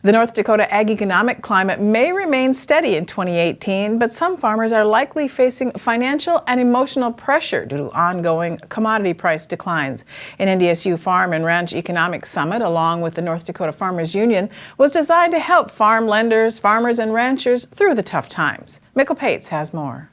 The North Dakota ag economic climate may remain steady in 2018, but some farmers are likely facing financial and emotional pressure due to ongoing commodity price declines. An NDSU Farm and Ranch Economic Summit, along with the North Dakota Farmers Union, was designed to help farm lenders, farmers, and ranchers through the tough times. Mikkel Pates has more.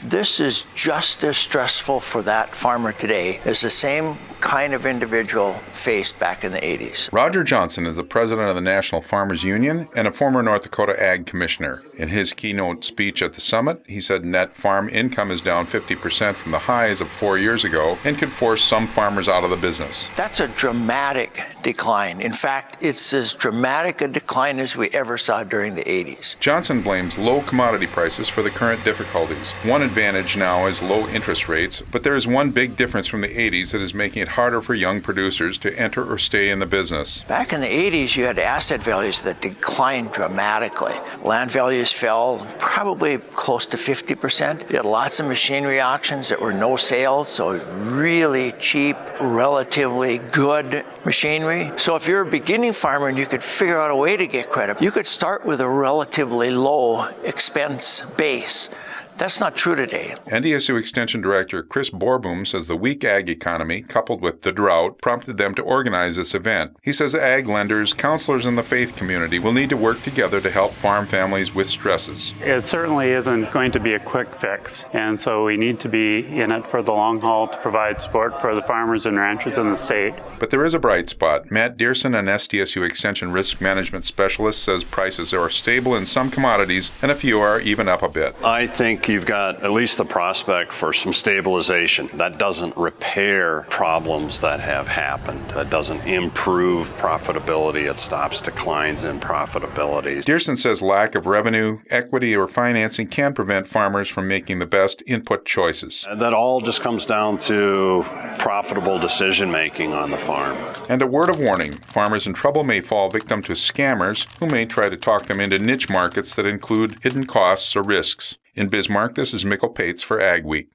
This is just as stressful for that farmer today as the same kind of individual faced back in the 80s. Roger Johnson is the president of the National Farmers Union and a former North Dakota Ag Commissioner. In his keynote speech at the summit, he said net farm income is down 50% from the highs of 4 years ago and could force some farmers out of the business. That's a dramatic decline. In fact, it's as dramatic a decline as we ever saw during the 80s. Johnson blames low commodity prices for the current difficulties. One advantage now is low interest rates, but there is one big difference from the 80s that is making it harder for young producers to enter or stay in the business. Back in the 80s, you had asset values that declined dramatically. Land values fell probably close to 50%. You had lots of machinery auctions that were no sales, so really cheap, relatively good machinery. So if you're a beginning farmer and you could figure out a way to get credit, you could start with a relatively low expense base. That's not true today. NDSU Extension Director Chris Borboom says the weak ag economy, coupled with the drought, prompted them to organize this event. He says ag lenders, counselors, and the faith community will need to work together to help farm families with stresses. It certainly isn't going to be a quick fix, and so we need to be in it for the long haul to provide support for the farmers and ranchers in the state. But there is a bright spot. Matt Dearson, an SDSU Extension Risk Management Specialist, says prices are stable in some commodities and a few are even up a bit. I think you've got at least the prospect for some stabilization. That doesn't repair problems that have happened. That doesn't improve profitability. It stops declines in profitability. Dearson says lack of revenue, equity, or financing can prevent farmers from making the best input choices. That all just comes down to profitable decision making on the farm. And a word of warning, farmers in trouble may fall victim to scammers who may try to talk them into niche markets that include hidden costs or risks. In Bismarck, this is Mikkel Pates for Ag Week.